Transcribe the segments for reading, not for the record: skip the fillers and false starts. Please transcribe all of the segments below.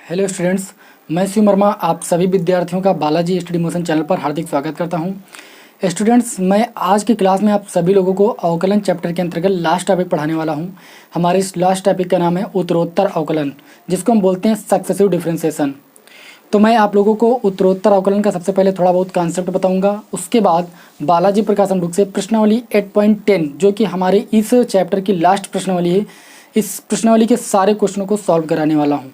Hello students, मैं शिव वर्मा आप सभी विद्यार्थियों का बालाजी स्टडी मोशन चैनल पर हार्दिक स्वागत करता हूं। स्टूडेंट्स, मैं आज की क्लास में आप सभी लोगों को अवकलन चैप्टर के अंतर्गत लास्ट टॉपिक पढ़ाने वाला हूं। हमारे इस लास्ट टॉपिक का नाम है उत्तरोत्तर अवकलन, जिसको हम बोलते हैं सक्सेसिव डिफरेंशिएशन। तो मैं आप लोगों को उत्तरोत्तर अवकलन का सबसे पहले थोड़ा बहुत कॉन्सेप्ट बताऊंगा। उसके बाद बालाजी प्रकाशन बुक से प्रश्नावली 8.10 जो कि हमारे इस चैप्टर की लास्ट प्रश्नावली है, इस प्रश्नावली के सारे क्वेश्चनों को सॉल्व कराने वाला हूँ।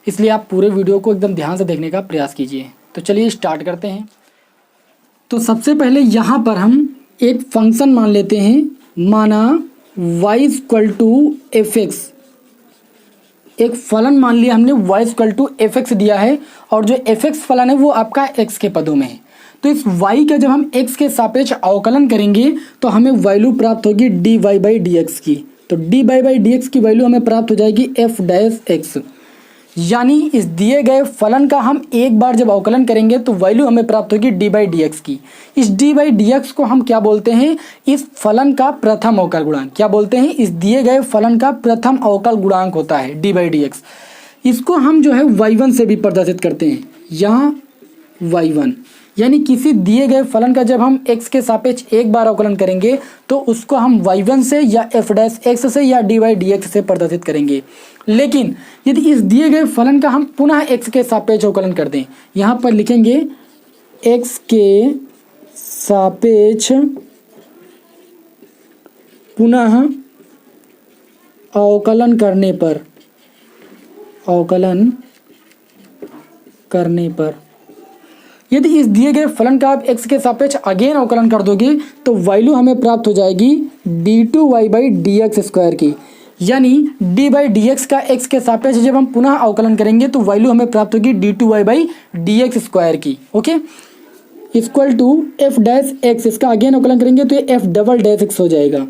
इसलिए आप पूरे वीडियो को एकदम ध्यान से देखने का प्रयास कीजिए। तो चलिए स्टार्ट करते हैं। तो सबसे पहले यहाँ पर हम एक फंक्शन मान लेते हैं, माना y = fx। एक फलन मान लिया हमने, y = fx दिया है और जो fx फलन है वो आपका x के पदों में है। तो इस y का जब हम x के सापेक्ष अवकलन करेंगे तो हमें वैल्यू प्राप्त होगी dy/dx की। तो dy/dx की वैल्यू हमें प्राप्त हो जाएगी f'(x), यानी इस दिए गए फलन का हम एक बार जब अवकलन करेंगे तो वैल्यू हमें प्राप्त होगी dy/dx की। इस dy/dx को हम क्या बोलते हैं? इस फलन का प्रथम अवकल गुणांक। क्या बोलते हैं? इस दिए गए फलन का प्रथम अवकल गुणांक होता है dy/dx। इसको हम जो है y1 से भी प्रदर्शित करते हैं, यहाँ y1, यानी किसी दिए गए फलन का जब हम x के सापेक्ष एक बार अवकलन करेंगे तो उसको हम y1 से या f'(x) से या dy/dx से प्रदर्शित करेंगे। लेकिन यदि इस दिए गए फलन का हम पुनः x के सापेक्ष अवकलन कर दें, यहाँ पर लिखेंगे x के सापेक्ष पुनः अवकलन करने पर यदि इस दिए गए फलन का आप x के सापेक्ष अगेन अवकलन कर दोगे तो वैल्यू हमें प्राप्त हो जाएगी d2y/dx² की। यानी d/dx का x के सापेक्ष जब हम पुनः अवकलन करेंगे तो वैल्यू हमें प्राप्त होगी d2y/dx² की। ओके, इक्वल टू f'(x), इसका अगेन अवकलन करेंगे तो ये f'(x) हो जाएगा।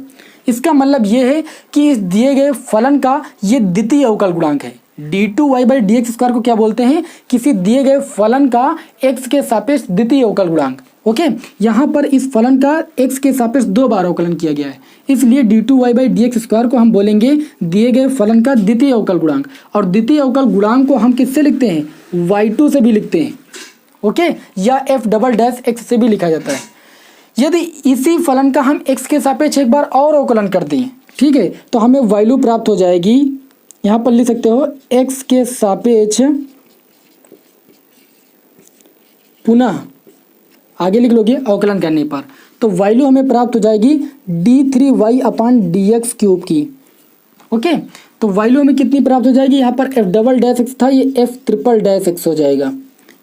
इसका मतलब ये है कि इस दिए गए फलन का ये द्वितीय अवकल गुणांक है। d2y/dx² को क्या बोलते हैं? किसी दिए गए फलन का x के सापेक्ष द्वितीय अवकल गुणांक। ओके, यहाँ पर इस फलन का x के सापेक्ष दो बार अवकलन किया गया है, इसलिए d2y/dx² को हम बोलेंगे दिए गए फलन का द्वितीय अवकल गुणांक। और द्वितीय अवकल गुणांक को हम किससे लिखते हैं? y2 से भी लिखते हैं, ओके, या f'(x) से भी लिखा जाता है। यदि इसी फलन का हम x के सापेक्ष एक बार और अवकलन कर दें, ठीक है, तो हमें वैल्यू प्राप्त हो जाएगी, यहाँ पर लिख सकते हो x के सापेक्ष पुनः, आगे लिख लोगे अवकलन करने पर, तो वैल्यू हमें प्राप्त हो जाएगी d3y/dx³ की। ओके, तो वैल्यू हमें कितनी प्राप्त हो जाएगी? यहाँ पर f'(x) था, ये f'(x) हो जाएगा।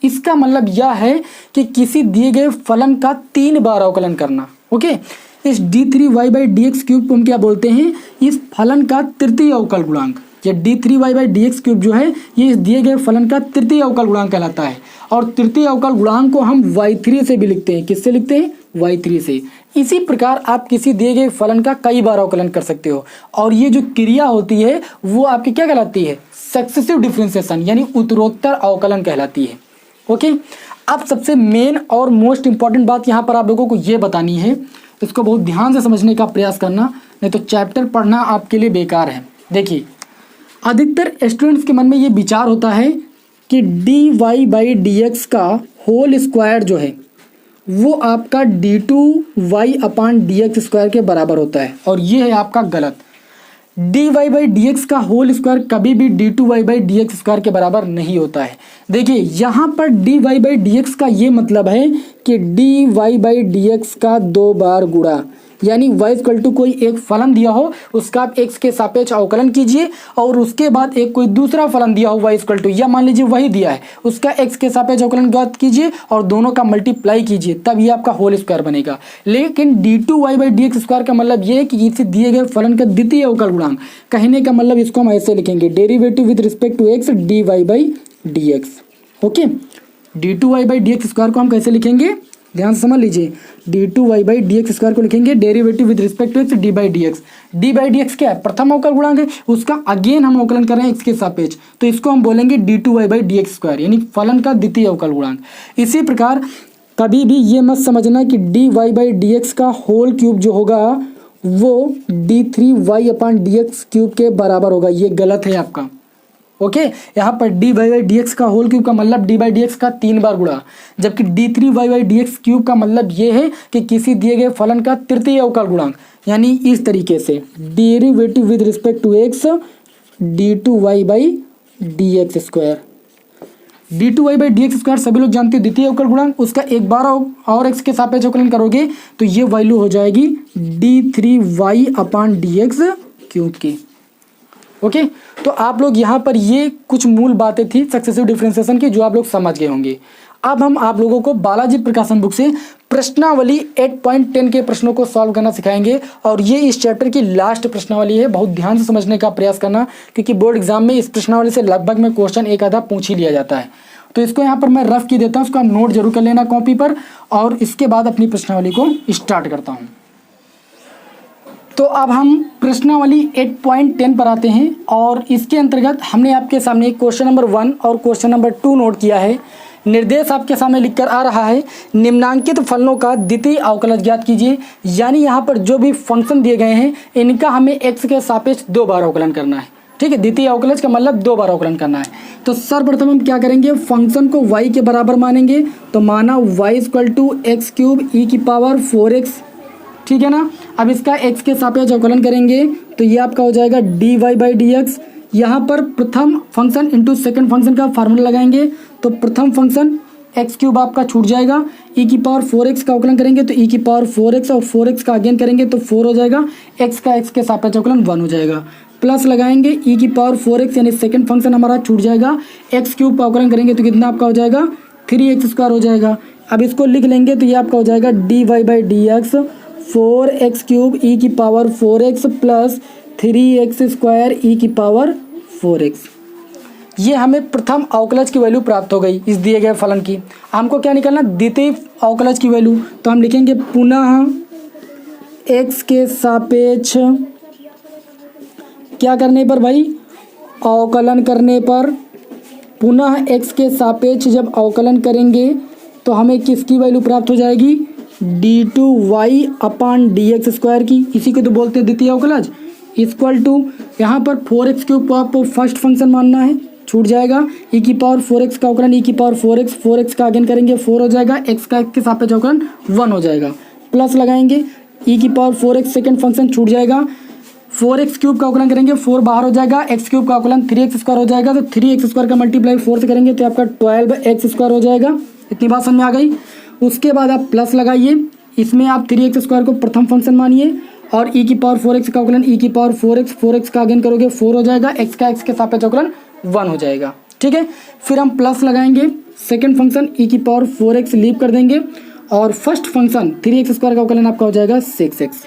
इसका मतलब यह है कि किसी दिए गए फलन का 3 बार अवकलन करना। ओके, इस d3y/dx³ को हम क्या बोलते हैं? इस फलन का तृतीय अवकल गुणांक। ये d3y/dx³ जो है ये इस दिए गए फलन का तृतीय अवकल गुणांक कहलाता है। और तृतीय अवकल गुणांक को हम y3 से भी लिखते हैं। किससे लिखते हैं? y3 से। इसी प्रकार आप किसी दिए गए फलन का कई बार अवकलन कर सकते हो और ये जो क्रिया होती है वो आपकी क्या कहलाती है? सक्सेसिव डिफरेंशिएशन, यानी उत्तरोत्तर अवकलन कहलाती है। ओके, अब सबसे मेन और मोस्ट इंपॉर्टेंट बात यहाँ पर आप लोगों को ये बतानी है, इसको बहुत ध्यान से समझने का प्रयास करना, नहीं तो चैप्टर पढ़ना आपके लिए बेकार है। देखिए, अधिकतर स्टूडेंट्स के मन में ये विचार होता है कि dy/dx का होल स्क्वायर जो है वो आपका d2y/dx² के बराबर होता है, और ये है आपका गलत। dy/dx का होल स्क्वायर कभी भी d2y/dx² के बराबर नहीं होता है। देखिए, यहाँ पर dy/dx का ये मतलब है कि dy/dx का 2 बार गुणा, यानी y कोई एक फलन दिया हो उसका आप x के सापेक्ष अवकलन कीजिए और उसके बाद एक कोई दूसरा फलन दिया हो y या मान लीजिए वही दिया है उसका x के सापेक्ष अवकलन ज्ञात कीजिए और दोनों का मल्टीप्लाई कीजिए, तब ये आपका होल स्क्वायर बनेगा। लेकिन d2y/dx² का मतलब ये है कि इसे दिए गए फलन का द्वितीय अवकल गुणांक। कहने का मतलब इसको हम ऐसे लिखेंगे, derivative with respect to x dy/dx। Okay, d2y/dx² को हम कैसे लिखेंगे? ध्यान से समझ लीजिए, d2y/dx² को लिखेंगे derivative with respect to x d/dx। d/dx क्या है? प्रथम अवकल गुणांक है, उसका अगेन हम अवकलन कर रहे हैं x के सापेक्ष, तो इसको हम बोलेंगे d2y/dx², यानी फलन का द्वितीय अवकल गुणांक। इसी प्रकार कभी भी ये मत समझना कि dy/dx का होल क्यूब जो होगा वो d3y/dx³ के बराबर होगा, ये गलत है आपका। ओके। यहाँ पर d y by d x का होल क्यूब का मतलब डी बाई डी एक्स का 3 बार गुणा, जबकि d three y by d x cube का मतलब ये है कि किसी दिए गए फलन का तृतीय अवकल गुणांक, यानी इस तरीके से derivative with respect to x d two y by d x square. D two y by d x square सभी लोग जानते हैं द्वितीय अवकल गुणांक, उसका एक बार और एक्स के सापेक्ष अवकलन करोगे तो ये वैल्यू हो जाएगी D three Y upon d x cube की। ओके, तो आप लोग यहाँ पर ये कुछ मूल बातें थी सक्सेसिव डिफरेंशिएशन की जो आप लोग समझ गए होंगे। अब हम आप लोगों को बालाजी प्रकाशन बुक से प्रश्नावली 8.10 के प्रश्नों को सॉल्व करना सिखाएंगे, और ये इस चैप्टर की लास्ट प्रश्नावली है। बहुत ध्यान से समझने का प्रयास करना, क्योंकि बोर्ड एग्जाम में इस प्रश्नावली से लगभग में क्वेश्चन एक आधा पूछ ही लिया जाता है। तो इसको यहाँ पर मैं रफ की देता हूँ, उसका नोट जरूर कर लेना कॉपी पर, और इसके बाद अपनी प्रश्नावली को स्टार्ट करता हूँ। तो अब हम प्रश्नावली 8.10 पर आते हैं, और इसके अंतर्गत हमने आपके सामने क्वेश्चन नंबर 1 और क्वेश्चन नंबर 2 नोट किया है। निर्देश आपके सामने लिखकर आ रहा है, निम्नांकित फलनों का द्वितीय अवकलज ज्ञात कीजिए। यानी यहाँ पर जो भी फंक्शन दिए गए हैं इनका हमें एक्स के सापेक्ष 2 बार अवकलन करना है। ठीक है, द्वितीय अवकलज का मतलब 2 बार अवकलन करना है। तो सर्वप्रथम हम क्या करेंगे, फंक्शन को y के बराबर मानेंगे, तो माना y equal to x cube e की पावर 4x। ठीक है ना। अब इसका x के सापेक्ष अवकलन करेंगे तो ये आपका हो जाएगा d y by d x. यहाँ पर प्रथम फंक्शन इंटू सेकेंड फंक्शन का फार्मूला लगाएंगे, तो प्रथम फंक्शन एक्स क्यूब आपका छूट जाएगा, ई की पावर 4x का अवकलन करेंगे तो ई की पावर 4x, और 4x का अगेन करेंगे तो 4 हो जाएगा, x का x के सापेक्ष अवकलन 1 हो जाएगा। प्लस लगाएंगे ई की पावर 4x, यानी सेकंड फंक्शन हमारा छूट जाएगा, एक्स क्यूब का अवकलन करेंगे तो कितना आपका हो जाएगा 3x स्क्वायर हो जाएगा। अब इसको लिख लेंगे तो ये आपका हो जाएगा d y by d x 4x cube e की power 4x plus 3x square ई की पावर 4x। ये हमें प्रथम अवकलज की वैल्यू प्राप्त हो गई इस दिए गए फलन की। हमको क्या निकालना, द्वितीय अवकलज की वैल्यू। तो हम लिखेंगे पुनः x के सापेक्ष क्या करने पर भाई, अवकलन करने पर, पुनः x के सापेक्ष जब अवकलन करेंगे तो हमें किसकी वैल्यू प्राप्त हो जाएगी, d two y upon d x square की। इसी को तो बोलते हैं द्वितीय अवकलज। इक्वल टू यहाँ पर 4x क्यूब को आपको फर्स्ट फंक्शन मानना है, छूट जाएगा, ई की पावर 4x का अवकलन ई की पावर 4x का अगेन करेंगे 4 हो जाएगा, x का x के सापेक्ष अवकलन 1 हो जाएगा। प्लस लगाएंगे ई की पावर 4x सेकेंड फंक्शन छूट जाएगा, 4x क्यूब का अवकलन करेंगे 4 बाहर हो जाएगा, x क्यूब का अवकलन 3x स्क्वायर हो जाएगा, तो 3x स्क्वायर का मल्टीप्लाई 4 से करेंगे तो आपका 12x स्क्वायर हो जाएगा। इतनी बात समझ में आ गई। उसके बाद आप प्लस लगाइए, इसमें आप 3x स्क्वायर को प्रथम फंक्शन मानिए, और ई की पावर 4x का अवकलन ई की पावर 4x का अगेन करोगे 4 हो जाएगा, x का x के सापेक्ष अवकलन 1 हो जाएगा। ठीक है, फिर हम प्लस लगाएंगे, सेकंड फंक्शन ई की पावर 4x लीव कर देंगे, और फर्स्ट फंक्शन 3x स्क्वायर का अवकलन आपका हो जाएगा 6x।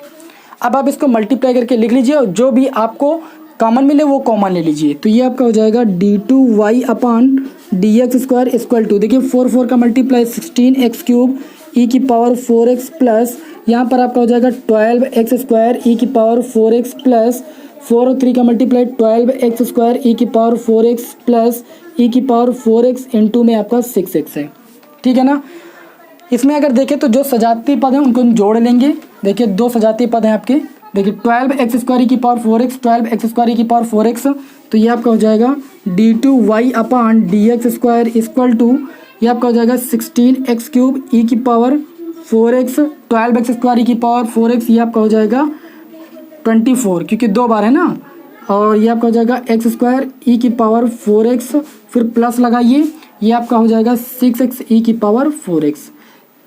अब आप इसको मल्टीप्लाई करके लिख लीजिए, और जो भी आपको कॉमन मिले वो कॉमन ले लीजिए। तो ये आपका हो जाएगा d two y upon d x square equal to, देखिए 4 का मल्टीप्लाई 16x क्यूब ई की पावर 4x प्लस यहाँ पर आपका हो जाएगा 12x स्क्वायर ई की पावर 4x प्लस 4 और 3 का मल्टीप्लाई 12x स्क्वायर ई की पावर 4x प्लस ई की पावर 4x इंटू में आपका 6x है। ठीक है ना। इसमें अगर देखें तो जो सजातीय पद हैं उनको हम जोड़ लेंगे। देखिए 2 सजातीय पद हैं आपके, देखिए 12x स्क्वायर ई की पावर 4x 12x स्क्वायर ई की पावर 4x, तो ये आपका हो जाएगा d two y upon d x square equal to, ये आपका हो जाएगा 16x क्यूब ई की पावर 4x 12x स्क्वायर ई की पावर 4x, ये आपका हो जाएगा 24 क्योंकि 2 बार है ना, और ये आपका हो जाएगा x स्क्वायर ई की पावर 4x, फिर प्लस लगाइए, ये आपका हो जाएगा 6x ई की पावर 4x।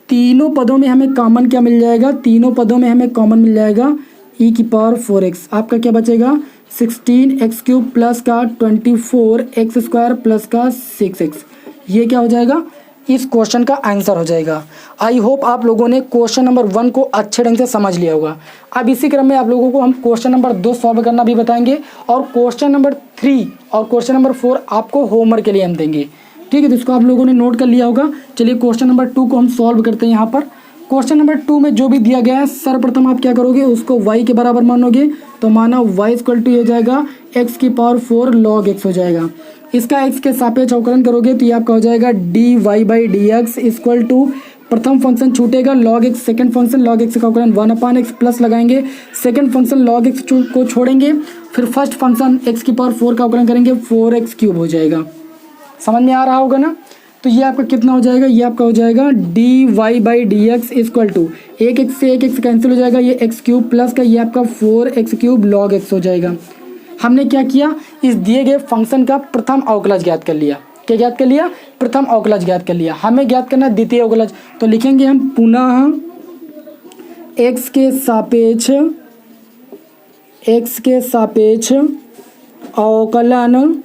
तीनों पदों में हमें कॉमन क्या मिल जाएगा, तीनों पदों में हमें कॉमन मिल जाएगा ई की पावर 4x। आपका क्या बचेगा 16x क्यूब प्लस का 24x स्क्वायर प्लस का 6x, ये क्या हो जाएगा, इस क्वेश्चन का आंसर हो जाएगा। आई होप आप लोगों ने क्वेश्चन नंबर 1 को अच्छे ढंग से समझ लिया होगा। अब इसी क्रम में आप लोगों को हम क्वेश्चन नंबर 2 सॉल्व करना भी बताएंगे, और क्वेश्चन नंबर 3 और क्वेश्चन नंबर 4 आपको होमवर्क के लिए हम देंगे। ठीक है, तो इसको आप लोगों ने नोट कर लिया होगा। चलिए क्वेश्चन नंबर 2 को हम सॉल्व करते हैं। यहाँ पर क्वेश्चन नंबर 2 में जो भी दिया गया है, सर्वप्रथम आप क्या करोगे, उसको y के बराबर मानोगे, तो माना y इक्वल टू हो जाएगा x की पावर 4 log x हो जाएगा। इसका x के सापेक्ष अवकलन करोगे तो ये आपका हो जाएगा d y by d x equal to, प्रथम फंक्शन छूटेगा log x, second function log x का अवकलन 1 अपान x, प्लस लगाएंगे, सेकंड फंक्शन log x को छोड़ेंगे, फिर फर्स्ट फंक्शन x की पावर 4 का अवकलन करेंगे 4x क्यूब हो जाएगा। समझ में आ रहा होगा ना। तो ये आपका कितना हो जाएगा, ये आपका हो जाएगा dy/dx इक्वल टू एक x से एक x कैंसिल हो जाएगा, ये x क्यूब प्लस का ये आपका 4x क्यूब log x हो जाएगा। हमने क्या किया, इस दिए गए फंक्शन का प्रथम अवकलज ज्ञात कर लिया। क्या ज्ञात कर लिया, प्रथम अवकलज ज्ञात कर लिया। हमें ज्ञात करना है द्वितीय अवकलज, तो लिखेंगे हम पुनः x के सापेक्ष अवकलन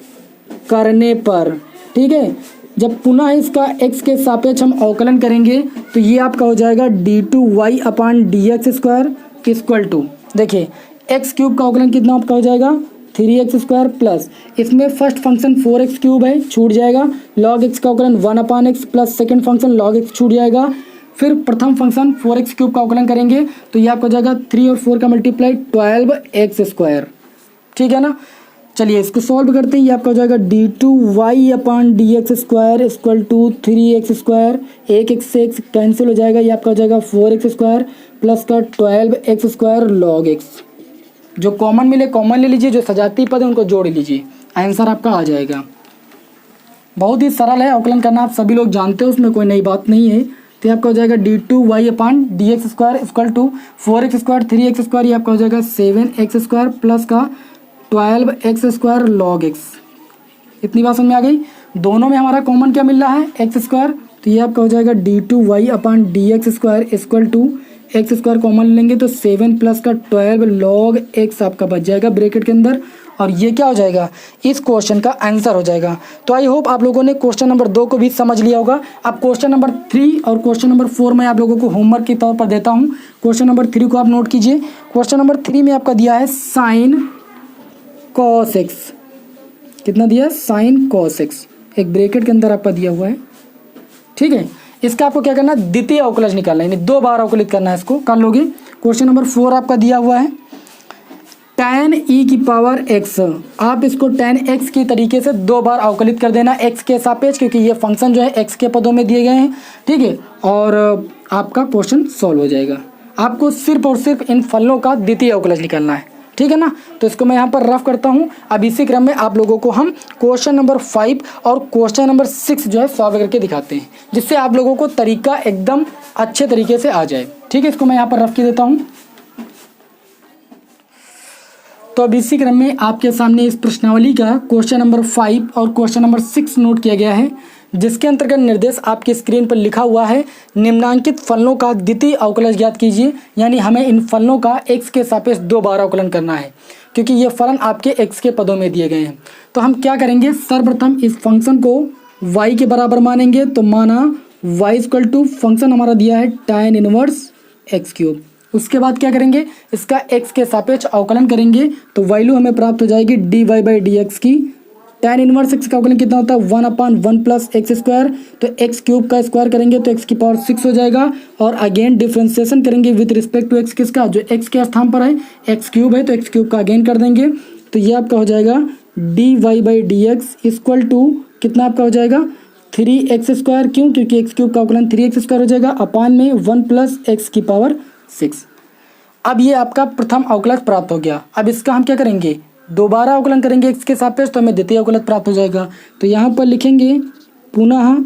करने पर, ठीक है। जब पुनः इसका x के सापेक्ष हम अवकलन करेंगे तो ये आपका हो जाएगा d2y/dx स्क्वायर इक्वल टू, देखिए x क्यूब का अवकलन कितना आपका हो जाएगा 3x स्क्वायर प्लस इसमें फर्स्ट फंक्शन 4x क्यूब है, छूट जाएगा, log x का अवकलन 1/x plus second function log x छूट जाएगा। फिर प्रथम फंक्शन 4x क्यूब का अवकलन करेंगे तो ये आपका हो जाएगा 3 और 4 का मल्टीप्लाई 12x स्क्वायर, ठीक है ना। चलिए इसको सॉल्व करते हैं। ये आपका हो जाएगा d2y/dx square equal to 3x square, एक x से x कैंसिल हो जाएगा, ये आपका हो जाएगा 4x स्क्वायर प्लस का 12x स्क्वायर log x। जो कॉमन मिले कॉमन ले लीजिए, जो सजाती पद है उनको जोड़ लीजिए, आंसर आपका आ जाएगा। बहुत ही सरल है, अवकलन करना आप सभी लोग जानते हो, उसमें कोई नई बात नहीं है। तो आपका हो जाएगा d2y/dx square equal to 4x square 3x square, ये आपका हो जाएगा 7x स्क्वायर प्लस का 12x स्क्वायर log x। इतनी बात समझ में आ गई। दोनों में हमारा कॉमन क्या मिल रहा है, x स्क्वायर, तो ये आपका हो जाएगा d2y/dx square equal to x square common लेंगे तो 7 प्लस का 12 log x आपका बच जाएगा ब्रैकेट के अंदर, और ये क्या हो जाएगा, इस क्वेश्चन का आंसर हो जाएगा। तो आई होप आप लोगों ने क्वेश्चन नंबर 2 को भी समझ लिया होगा। अब क्वेश्चन नंबर 3 और क्वेश्चन नंबर 4 मैं आप लोगों को होमवर्क के तौर पर देता हूँ। क्वेश्चन नंबर 3 को आप नोट कीजिए। क्वेश्चन नंबर 3 में आपका दिया है साइन cos x, कितना दिया है, साइन cos x, एक ब्रैकेट के अंदर आपका दिया हुआ है, ठीक है। इसका आपको क्या करना है, द्वितीय अवकलज निकालना है, यानी 2 बार अवकलित करना है, इसको कर लोगे। क्वेश्चन नंबर 4 आपका दिया हुआ है tan e की पावर x, आप इसको tan x की तरीके से 2 बार अवकलित कर देना x के सापेक्ष, क्योंकि ये फंक्शन जो है x के पदों में दिए गए हैं, ठीक है। और आपका क्वेश्चन सॉल्व हो जाएगा। आपको सिर्फ और सिर्फ इन फलनों का द्वितीय अवकलज निकालना है, ठीक है ना। तो इसको मैं यहाँ पर रफ करता हूँ। अब इसी क्रम में आप लोगों को हम क्वेश्चन नंबर 5 और क्वेश्चन नंबर 6 जो है सॉल्व करके दिखाते हैं, जिससे आप लोगों को तरीका एकदम अच्छे तरीके से आ जाए, ठीक है। इसको मैं यहाँ पर रफ कर देता हूँ। तो अब इसी क्रम में आपके सामने इस प्रश्नावली का क्वेश्चन नंबर 5 और क्वेश्चन नंबर 6 नोट किया गया है, जिसके अंतर्गत निर्देश आपकी स्क्रीन पर लिखा हुआ है, निम्नांकित फलनों का द्वितीय अवकलज ज्ञात कीजिए। यानी हमें इन फलनों का x के सापेक्ष 2 बार अवकलन करना है, क्योंकि ये फलन आपके x के पदों में दिए गए हैं। तो हम क्या करेंगे, सर्वप्रथम इस फंक्शन को y के बराबर मानेंगे। तो माना y इक्वल टू फंक्शन हमारा दिया है tan इनवर्स x क्यूब। उसके बाद क्या करेंगे, इसका x के सापेक्ष अवकलन करेंगे तो वैल्यू हमें प्राप्त हो जाएगी dy/dx की। tan इनवर्स x का अवकलन कितना होता है, 1/1 प्लस x स्क्वायर, तो x क्यूब का स्क्वायर करेंगे तो x की पावर 6 हो जाएगा। और अगेन डिफ्रेंसिएशन करेंगे विद रिस्पेक्ट टू x, किसका, जो x के स्थान पर है, x क्यूब है तो x क्यूब का अगेन कर देंगे। तो ये आपका हो जाएगा dy/dx इक्वल टू कितना आपका हो जाएगा 3x स्क्वायर, क्यों, क्योंकि x क्यूब का अवकलन 3x स्क्वायर हो जाएगा अपान में 1 प्लस x की पावर 6। अब ये आपका प्रथम अवकलज प्राप्त हो गया। अब इसका हम क्या करेंगे, दोबारा अवकलन करेंगे x के सापेक्ष, तो हमें द्वितीय अवकलज प्राप्त हो जाएगा। तो यहाँ पर लिखेंगे पुनः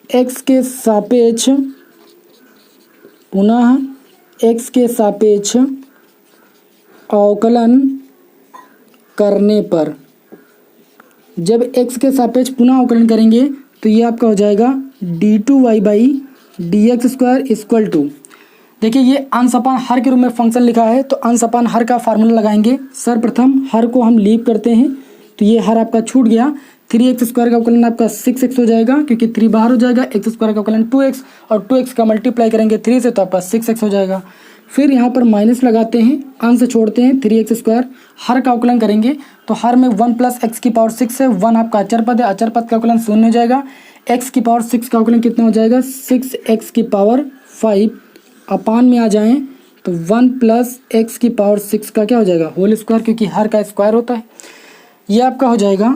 x के सापेक्ष अवकलन करने पर, जब x के सापेक्ष पुनः अवकलन करेंगे तो ये आपका हो जाएगा d2y/dx स्क्वायर इक्वल टू, देखिए ये अंश अपान हर के रूप में फंक्शन लिखा है, तो अंश अपान हर का फार्मूला लगाएंगे। सर्वप्रथम हर को हम लीव करते हैं तो ये हर आपका छूट गया। 3x स्क्वायर का अवकलन आपका 6x हो जाएगा, क्योंकि 3 बाहर हो जाएगा, x स्क्वायर का अवकलन 2x और 2x का मल्टीप्लाई करेंगे 3 से तो आपका 6x हो जाएगा। फिर यहाँ पर माइनस लगाते हैं, अंश छोड़ते हैं, 3x स्क्वायर हर का अवकलन करेंगे तो हर में 1 प्लस x की पावर 6 है, 1 आपका अचर पद है, अचर पद का अवकलन 0 हो जाएगा। x की पावर 6 का अवकलन कितना हो जाएगा 6x की पावर 5 अपान में आ जाएं तो 1 प्लस x की पावर 6 का क्या हो जाएगा होल स्क्वायर, क्योंकि हर का स्क्वायर होता है। ये आपका हो जाएगा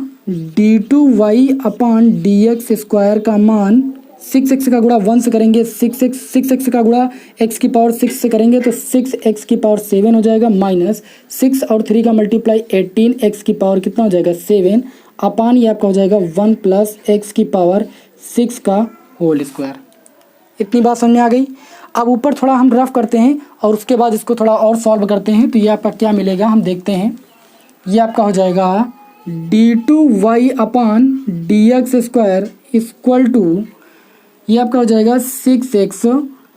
d2y/dx स्क्वायर का मान 6x का गुणा 1 से करेंगे, 6x का गुणा x की पावर 6 से करेंगे तो 6x की पावर 7 हो जाएगा, माइनस 6 और 3 का मल्टीप्लाई 18x की पावर कितना हो जाएगा 7, अपान ये आपका हो जाएगा 1 प्लस x की पावर 6 का होल स्क्वायर। इतनी बात समझ में आ गई। अब ऊपर थोड़ा हम रफ करते हैं और उसके बाद इसको थोड़ा और सॉल्व करते हैं, तो ये आपका क्या मिलेगा हम देखते हैं। ये आपका हो जाएगा d2y upon dx square equal to, ये आपका हो जाएगा 6x,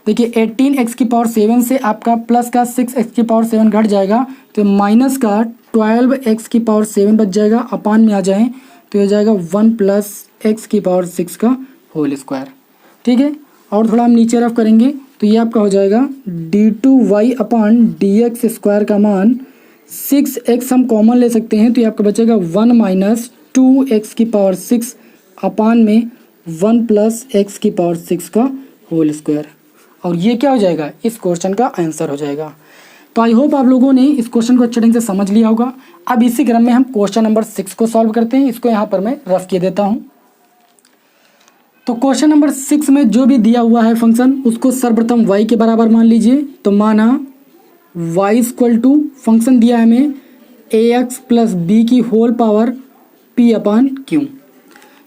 देखिए 18x की पावर 7 से आपका प्लस का 6x की पावर 7 घट जाएगा तो माइनस का 12x की पावर 7 बच जाएगा, अपान में आ जाए तो ये हो जाएगा 1 प्लस x की पावर 6 का होल स्क्वायर। ठीक है, और थोड़ा हम नीचे रफ करेंगे तो ये आपका हो जाएगा d2y अपान dx स्क्वायर का मान 6x हम कॉमन ले सकते हैं तो ये आपका बचेगा 1 माइनस 2x की पावर 6 अपान में 1 प्लस x की पावर 6 का होल स्क्वायर। और ये क्या हो जाएगा, इस क्वेश्चन का आंसर हो जाएगा। तो आई होप आप लोगों ने इस क्वेश्चन को अच्छे ढंग से समझ लिया होगा। अब इसी क्रम में हम क्वेश्चन नंबर 6 को सॉल्व करते हैं। इसको यहाँ पर मैं रफ किए देता हूँ। तो क्वेश्चन नंबर 6 में जो भी दिया हुआ है फंक्शन उसको सर्वप्रथम y के बराबर मान लीजिए। तो माना y इक्वल टू फंक्शन दिया है हमें ax प्लस बी की whole power p upon q.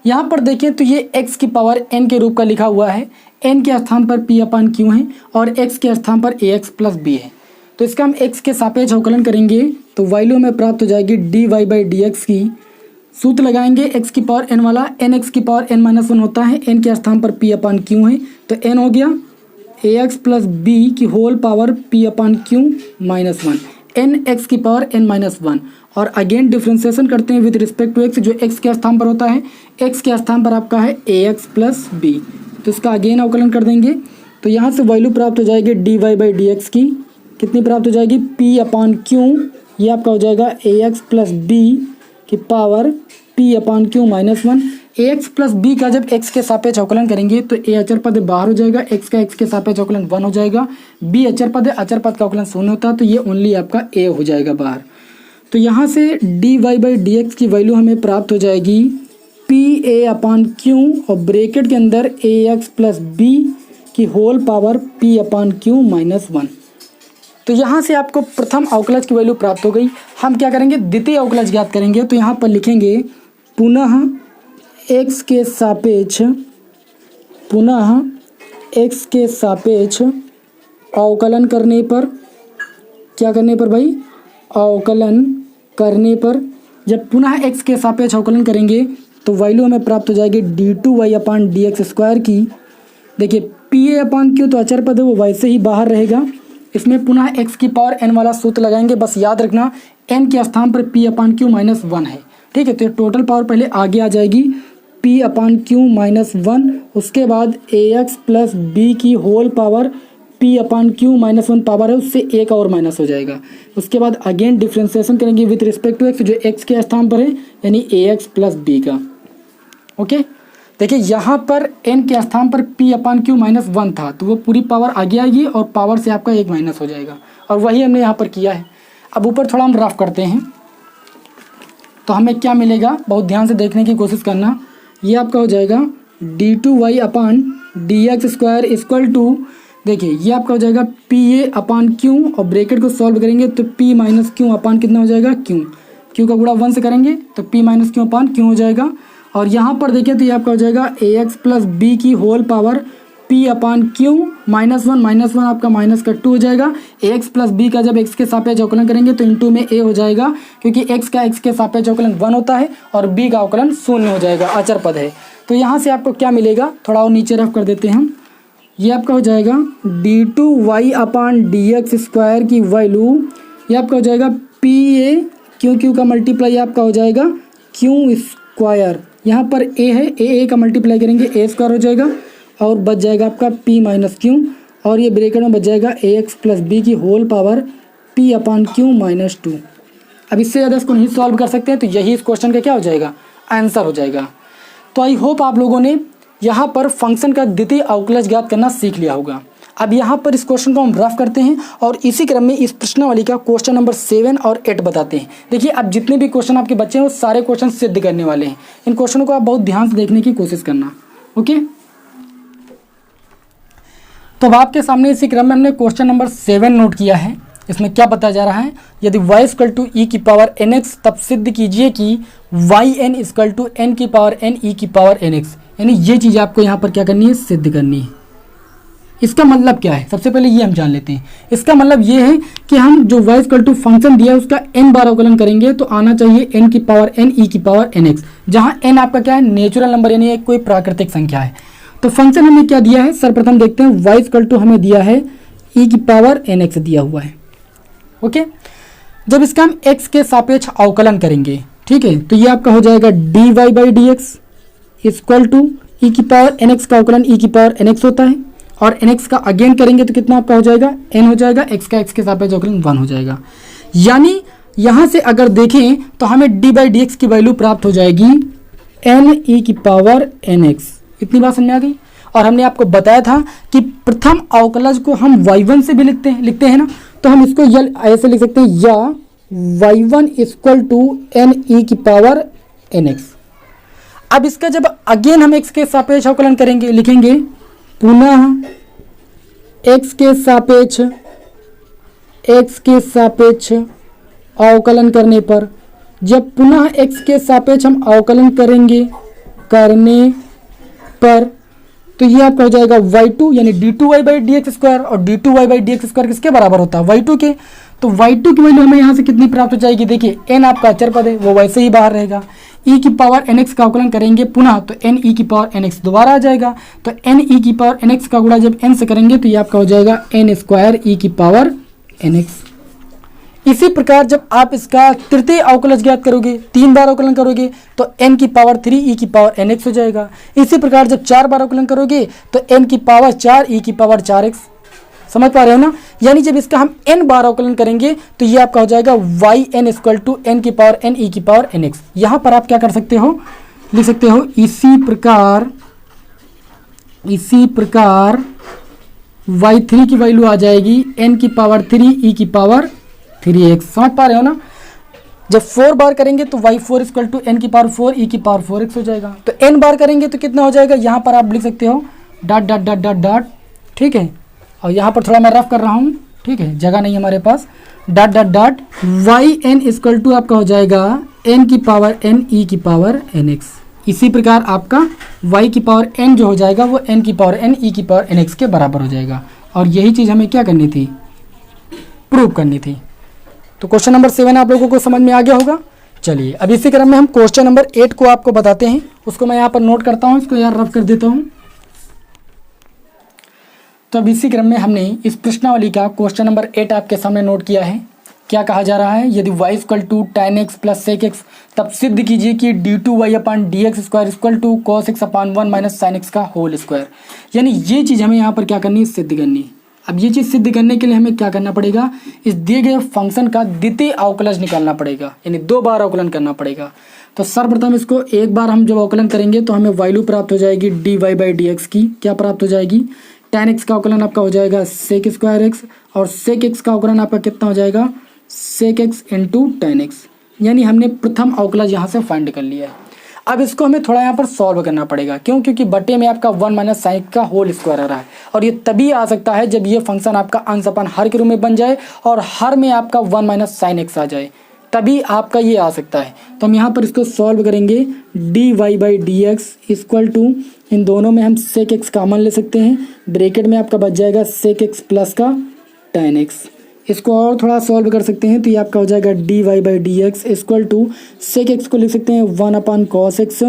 यहाँ पर देखें तो ये x की पावर n के रूप का लिखा हुआ है, n के स्थान पर p अपान क्यू है और x के स्थान पर ax प्लस b है। तो इसका हम x के सापेक्ष अवकलन करेंगे तो वैल्यू में प्राप्त हो जाएगी dy बाई dx की। सूत्र लगाएंगे x की पावर n वाला, n x की पावर n माइनस 1 होता है, n के स्थान पर p अपान क्यू है तो n हो गया ax प्लस b की whole power p upon q minus 1, n x की पावर n माइनस 1। और अगेन डिफ्रेंसिएशन करते हैं विद रिस्पेक्ट टू x, जो x के स्थान पर होता है, x के स्थान पर आपका है ax प्लस b, तो इसका अगेन अवकलन कर देंगे तो यहाँ से वैल्यू प्राप्त हो जाएगी dy बाई dx की। कितनी प्राप्त हो जाएगी p अपान क्यू, ये आपका हो जाएगा ax प्लस b की power p upon q minus 1। ax plus b का जब x के सापेक्ष अवकलन करेंगे तो a अचर पद बाहर हो जाएगा, x का x के सापेक्ष अवकलन 1 हो जाएगा, b अचर पद है, अचर पद का अवकलन 0 होता है तो ये ओनली आपका a हो जाएगा बाहर। तो यहाँ से dy बाई dx की वैल्यू हमें प्राप्त हो जाएगी pa अपान क्यू और ब्रैकेट के अंदर ax प्लस b की whole power p upon q minus 1। तो यहाँ से आपको प्रथम अवकलज की वैल्यू प्राप्त हो गई। हम क्या करेंगे, द्वितीय अवकलज ज्ञात करेंगे। तो यहाँ पर लिखेंगे पुनः x के सापेक्ष अवकलन करने पर, क्या करने पर भाई, अवकलन करने पर जब पुनः x के सापेक्ष अवकलन करेंगे तो वैल्यू हमें प्राप्त हो जाएगी d2y अपान dx स्क्वायर की। देखिए pa अपान क्यू तो अचर पद है वो वैसे ही बाहर रहेगा, इसमें पुनः x की पावर n वाला सूत्र लगाएंगे। बस याद रखना n के स्थान पर p अपान क्यू माइनस 1 है। ठीक है, तो टोटल पावर पहले आगे आ जाएगी p अपान क्यू माइनस 1, उसके बाद ax प्लस b की whole power p upon q minus 1 power है उससे एक और माइनस हो जाएगा। उसके बाद अगेन डिफ्रेंसिएशन करेंगे विथ रिस्पेक्ट टू x, जो x के स्थान पर है यानी ax प्लस b का। ओके, देखिए यहाँ पर n के स्थान पर p अपान क्यू माइनस 1 था तो वो पूरी पावर आगे आएगी और पावर से आपका एक माइनस हो जाएगा, और वही हमने यहाँ पर किया है। अब ऊपर थोड़ा हम रफ करते हैं तो हमें क्या मिलेगा, बहुत ध्यान से देखने की कोशिश करना। ये आपका हो जाएगा d2y upon dx square equal to, देखिए ये आपका हो जाएगा pa अपान क्यू और ब्रैकेट को सॉल्व करेंगे तो p माइनस क्यू अपान कितना हो जाएगा क्यू का गुणा 1 से करेंगे तो p माइनस क्यू अपान क्यू हो जाएगा। और यहाँ पर देखिए तो ये आपका हो जाएगा ax प्लस b की whole power p upon q minus 1 आपका माइनस का 2 हो जाएगा। ax प्लस b का जब x के सापेक्ष अवकलन करेंगे तो इनटू में a हो जाएगा, क्योंकि x का x के सापेक्ष अवकलन 1 होता है और b का अवकलन 0 हो जाएगा, अचर पद है। तो यहाँ से आपको क्या मिलेगा, थोड़ा और नीचे रफ कर देते हैं हम। ये आपका हो जाएगा d2y अपान dx स्क्वायर की वैल्यू, ये आपका हो जाएगा pa क्यू का मल्टीप्लाई आपका हो जाएगा क्यू स्क्वायर, यहाँ पर a है, a का मल्टीप्लाई करेंगे a स्क्वायर हो जाएगा और बच जाएगा आपका p माइनस क्यू, और ये ब्रैकेट में बच जाएगा ax प्लस b की whole power p upon q minus 2। अब इससे ज़्यादा इसको नहीं सॉल्व कर सकते हैं तो यही इस क्वेश्चन का क्या हो जाएगा, आंसर हो जाएगा। तो आई होप आप लोगों ने यहाँ पर फंक्शन का द्वितीय अवकलज ज्ञात करना सीख लिया होगा। अब यहाँ पर इस क्वेश्चन को हम रफ करते हैं और इसी क्रम में इस प्रश्नावली का क्वेश्चन नंबर 7 और 8 बताते हैं। देखिए अब जितने भी क्वेश्चन आपके बच्चे हैं वो सारे क्वेश्चन सिद्ध करने वाले हैं। इन क्वेश्चनों को आप बहुत ध्यान से देखने की कोशिश करना। ओके, तो अब आपके सामने इसी क्रम में हमने क्वेश्चन नंबर 7 नोट किया है। इसमें क्या बताया जा रहा है, यदि y इक्वल टू ई की पावर nx, तब सिद्ध कीजिए कि yn इक्वल टू n की पावर n e की पावर nx। यानी ये चीज़ आपको यहाँ पर क्या करनी है, सिद्ध करनी है। इसका मतलब क्या है, सबसे पहले ये हम जान लेते हैं। इसका मतलब ये है कि हम जो y इक्वल टू फंक्शन दिया है उसका n बार अवकलन करेंगे तो आना चाहिए n की पावर n e की पावर nx, जहाँ n आपका क्या है, नेचुरल नंबर यानी एक कोई प्राकृतिक संख्या है। तो फंक्शन हमें क्या दिया है, सर्वप्रथम देखते हैं। y इक्वल टू हमें दिया है e की पावर nx दिया हुआ है। ओके, जब इसका हम x के सापेक्ष अवकलन करेंगे, ठीक है, तो ये आपका हो जाएगा dy by d x equal to e की पावर nx का अवकलन e की पावर nx होता है, और nx का अगेन करेंगे तो कितना आपका हो जाएगा, n हो जाएगा, x का x के सापेक्ष अवकलन 1 हो जाएगा। यानी यहाँ से अगर देखें तो हमें dy बाई डी एक्स की वैल्यू प्राप्त हो जाएगी n e की पावर nx। इतनी बात समझ आ गई। और हमने आपको बताया था कि प्रथम अवकलज को हम y1 से भी लिखते हैं ना, तो हम इसको ऐसे लिख सकते हैं, या y1 equal to n e की पावर nx। अब इसका जब अगेन हम x के सापेक्ष अवकलन करेंगे, लिखेंगे पुनः x के सापेक्ष अवकलन करने पर, जब पुनः x के सापेक्ष हम अवकलन करने पर तो ये आपका हो जाएगा y2 यानी d2y by d x square, और d2y by d x square किसके बराबर होता है, y2 के। तो y2 की वैल्यू हमें यहाँ से कितनी प्राप्त हो जाएगी, देखिए n आपका अचर पद है वो वैसे ही बाहर रहेगा। e की पावर nx का अवकलन करेंगे पुनः तो n e की पावर nx दोबारा आ जाएगा, तो n e की पावर nx का गुणा जब n से करेंगे तो ये आपका हो जाएगा n स्क्वायर e की पावर nx। इसी प्रकार जब आप इसका तृतीय अवकलज ज्ञात करोगे, 3 बार अवकलन करोगे तो n की पावर 3 e की पावर nx हो जाएगा। इसी प्रकार जब 4 बार अवकलन करोगे तो n की पावर 4 e की पावर 4x। समझ पा रहे हो ना। यानी जब इसका हम n बार अवकलन करेंगे तो ये आपका हो जाएगा yn इक्वल टू n की पावर n e की पावर nx। यहाँ पर आप क्या कर सकते हो, लिख सकते हो इसी प्रकार y3 की वैल्यू आ जाएगी n की पावर 3 e की पावर 3x। समझ पा रहे हो ना। जब 4 बार करेंगे तो y4 इक्वल टू n की पावर 4 e की पावर 4x हो जाएगा। तो n बार करेंगे तो कितना हो जाएगा, यहाँ पर आप लिख सकते हो dot dot dot dot dot, ठीक है। और यहाँ पर थोड़ा मैं रफ कर रहा हूँ, ठीक है, जगह नहीं हमारे पास, dot dot dot yn equal to आपका हो जाएगा n की पावर n e की पावर nx। इसी प्रकार आपका y की पावर n जो हो जाएगा वो n की पावर n e की पावर nx के बराबर हो जाएगा। और यही चीज़ हमें क्या करनी थी, प्रूव करनी थी। तो क्वेश्चन नंबर 7 आप लोगों को समझ में आ गया होगा। चलिए अब इसी क्रम में हम क्वेश्चन नंबर 8 को आपको बताते हैं। उसको मैं यहाँ पर नोट करता हूँ, इसको यार रफ कर देता हूँ। तो अब इसी क्रम में हमने इस प्रश्नावली का क्वेश्चन नंबर 8 आपके सामने नोट किया है। क्या कहा जा रहा है, यदि y equal to tan x plus sec x, तब सिद्ध कीजिए कि d2y upon d x square equal to cos x upon 1 minus sine x का होल स्क्वायर। यानी ये चीज़ हमें यहाँ पर क्या करनी है, सिद्ध करनी है। अब ये चीज़ सिद्ध करने के लिए हमें क्या करना पड़ेगा, इस दिए गए फंक्शन का द्वितीय अवकलज निकालना पड़ेगा, यानी 2 बार अवकलन करना पड़ेगा। तो सर्वप्रथम इसको एक बार हम जब अवकलन करेंगे तो हमें वैल्यू प्राप्त हो जाएगी dy बाई डी एक्स की। क्या प्राप्त हो जाएगी, tan x का अवकलन आपका हो जाएगा sec स्क्वायर x, और sec x का अवकलन आपका कितना हो जाएगा, sec x into tan x। यानी हमने प्रथम अवकलज यहाँ से फाइंड कर लिया है। अब इसको हमें थोड़ा यहाँ पर सॉल्व करना पड़ेगा। क्यों, क्योंकि बटे में आपका 1 माइनस साइन का होल स्क्वायर आ रहा है, और ये तभी आ सकता है जब ये फंक्शन आपका अंश अपान हर के रूप में बन जाए और हर में आपका 1 माइनस साइन एक्स आ जाए, तभी आपका ये आ सकता है। तो हम यहाँ पर इसको सॉल्व करेंगे, dy by d x equal to, इन दोनों में हम sec x कॉमन ले सकते हैं, ब्रैकेट में आपका बच जाएगा sec x प्लस का tan x। इसको और थोड़ा सॉल्व कर सकते हैं तो ये आपका हो जाएगा dy by d x equal to sec x को लिख सकते हैं 1 अपान cos x,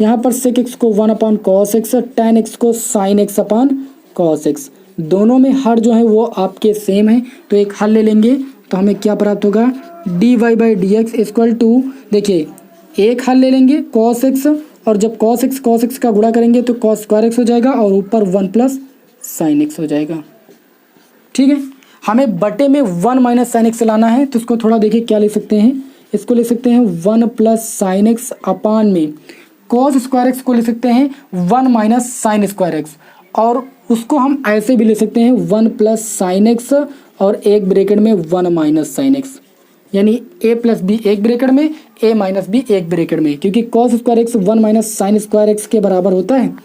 यहाँ पर sec x को 1 अपान cos x, tan x को sin x अपान cos x। दोनों में हर जो है वो आपके सेम है, तो एक हल ले लेंगे तो हमें क्या प्राप्त होगा, dy by d x equal to, देखिए एक हल ले लेंगे cos x, और जब cos x का गुणा करेंगे तो cos स्क्वायर x हो जाएगा, और ऊपर 1 प्लस साइन x हो जाएगा। ठीक है, हमें बटे में 1 माइनस साइन एक्स लाना है, तो इसको थोड़ा देखिए क्या लिख सकते हैं, इसको लिख सकते हैं 1 प्लस साइन एक्स अपान में कॉस स्क्वायर एक्स को लिख सकते हैं 1 माइनस साइन स्क्वायर एक्स, और उसको हम ऐसे भी लिख सकते हैं 1 प्लस साइन एक्स और एक ब्रैकेट में 1 माइनस साइन एक्स, यानी a प्लस बी एक ब्रैकेट में, a माइनस बी एक ब्रैकेट में, क्योंकि cos square x 1 minus sine square x के बराबर होता है।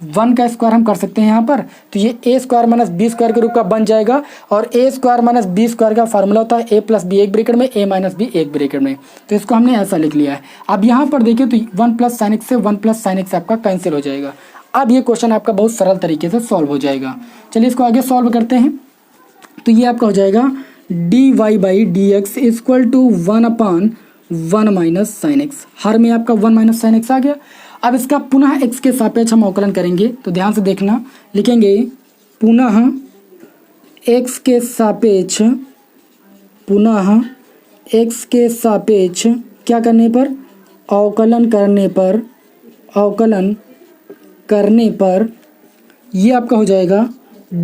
1 का स्क्वायर हम कर सकते हैं यहाँ पर, तो ये ए स्क्वायर माइनस बी स्क्वायर के रूप का बन जाएगा। और ए स्क्वायर माइनस बी स्क्वायर का फार्मूला होता है ए प्लस बी एक ब्रैकेट में, ए माइनस बी एक ब्रैकेट में, तो इसको हमने ऐसा लिख लिया है। अब यहाँ पर देखिए तो 1 प्लस साइन एक्स से 1 प्लस साइन एक्स आपका कैंसिल हो जाएगा। अब ये क्वेश्चन आपका बहुत सरल तरीके से सॉल्व हो जाएगा। चलिए इसको आगे सॉल्व करते हैं। तो ये आपका हो जाएगा d y by d x equal to 1/1 minus sine x. हर में आपका 1 माइनस साइन एक्स आ गया। अब इसका पुनः x के सापेक्ष हम अवकलन करेंगे, तो ध्यान से देखना, लिखेंगे पुनः x के सापेक्ष, पुनः x के सापेक्ष क्या करने पर, अवकलन करने पर ये आपका हो जाएगा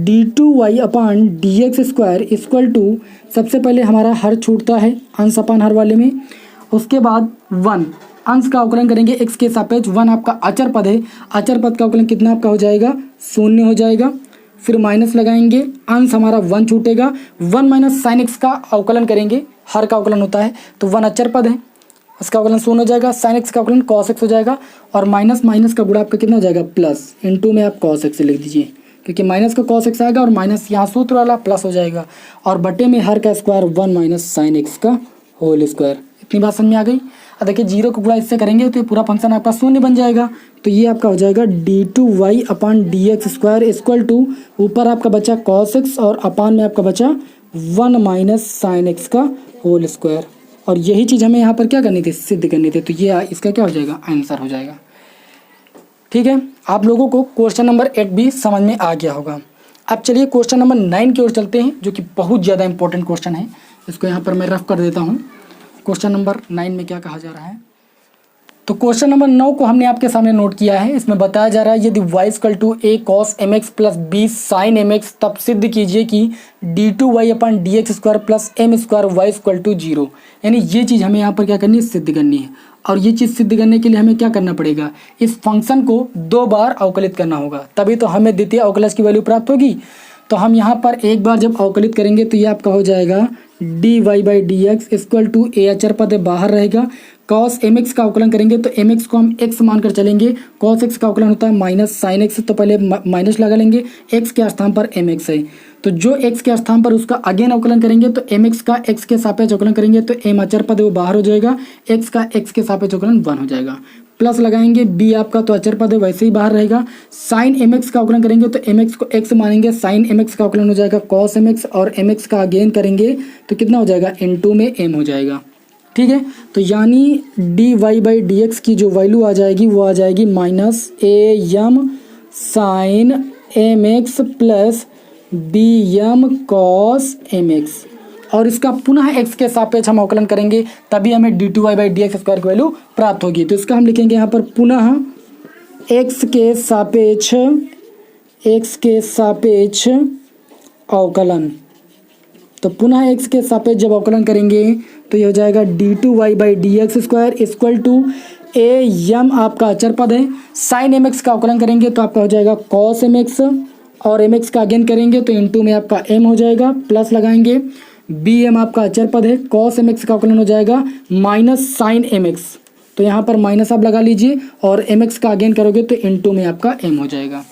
d2y/dx² इक्वल टू, सबसे पहले हमारा हर छूटता है अंश अपान हर वाले में, उसके बाद 1 अंश का अवकलन करेंगे x के सापेक्ष, 1 आपका अचर पद है, अचर पद का अवकलन कितना आपका हो जाएगा, 0 हो जाएगा। फिर माइनस लगाएंगे, अंश हमारा 1 छूटेगा, 1 माइनस साइन एक्स का अवकलन करेंगे, हर का अवकलन होता है, तो 1 अचर पद है, उसका अवकलन 0 हो जाएगा, साइन एक्स का अवकलन कॉस एक्स हो जाएगा, और माइनस माइनस का गुणा आपका कितना हो जाएगा, प्लस, इनटू में आप कॉस एक्स लिख दीजिए, क्योंकि माइनस का कॉस एक्स आएगा और माइनस यहाँ सूत्र वाला प्लस हो जाएगा, और बटे में हर का स्क्वायर 1 माइनस साइन एक्स का होल स्क्वायर। इतनी बात समझ में आ गई। अब देखिए 0 को गुणा इससे करेंगे तो ये पूरा फंक्शन आपका 0 बन जाएगा, तो ये आपका हो जाएगा d2y/dx² इक्वल टू, ऊपर आपका बचा कॉस एक्स और अपान में आपका बचा 1 माइनस साइन एक्स का होल स्क्वायर। और यही चीज़ हमें यहाँ पर क्या करनी थी, सिद्ध करनी थी, तो ये इसका क्या हो जाएगा, आंसर हो जाएगा। ठीक है, आप लोगों को क्वेश्चन नंबर 8 भी समझ में आ गया होगा। अब चलिए क्वेश्चन नंबर 9 की ओर चलते हैं, जो कि बहुत ज़्यादा इंपॉर्टेंट क्वेश्चन है। इसको यहाँ पर मैं रफ कर देता हूँ। क्वेश्चन नंबर 9 में क्या कहा जा रहा है, तो क्वेश्चन नंबर 9 को हमने आपके सामने नोट किया है। इसमें बताया जा रहा है यदि y equal to a cos mx plus b sin mx, तब सिद्ध कीजिए कि d2y/dx² plus m² y equal to 0। यानी ये चीज़ हमें यहाँ पर क्या करनी है, सिद्ध करनी है। और ये चीज़ सिद्ध करने के लिए हमें क्या करना पड़ेगा, इस फंक्शन को 2 बार अवकलित करना होगा, तभी तो हमें द्वितीय अवकलज की वैल्यू प्राप्त होगी। तो हम यहाँ पर एक बार जब अवकलित करेंगे तो ये आपका हो जाएगा dy/dx इक्वल टू a अचर पद बाहर रहेगा, cos mx का अवकलन करेंगे तो mx को हम x मानकर चलेंगे, cos x का अवकलन होता है माइनस साइन x, तो पहले माइनस लगा लेंगे, x के स्थान पर mx है, तो जो x के स्थान पर उसका अगेन अवकलन करेंगे तो mx का x के सापेक्ष अवकलन करेंगे तो m अचर पद वो बाहर हो जाएगा, x का x के सापेक्ष अवकलन 1 हो जाएगा, प्लस लगाएंगे b आपका तो अचर पद है वैसे ही बाहर रहेगा, साइन mx का अवकलन करेंगे तो mx को x मानेंगे, साइन mx का अवकलन हो जाएगा cos mx, और mx का अगेन करेंगे तो कितना हो जाएगा, इनटू में m हो जाएगा। ठीक है, तो यानी dy/dx की जो वैल्यू आ जाएगी वो आ जाएगी -am sine mx plus bm cos mx, और इसका पुनः x के सापेक्ष हम अवकलन करेंगे तभी हमें d2y/dx² की वैल्यू प्राप्त होगी। तो इसका हम लिखेंगे यहाँ पर पुनः x के सापेक्ष अवकलन। तो पुनः x के सापेक्ष जब अवकलन करेंगे तो ये हो जाएगा d2y/dx² इक्वल टू am आपका अचर पद है, साइन mx का अवकलन करेंगे तो आपका हो जाएगा cos mx, और mx का अगेन करेंगे तो इनटू में आपका m हो जाएगा, प्लस लगाएंगे bm आपका अचर पद है, cos mx का अवकलन हो जाएगा माइनस साइन mx, तो यहाँ पर माइनस आप लगा लीजिए, और mx का अगेन करोगे तो इनटू में आपका m हो जाएगा।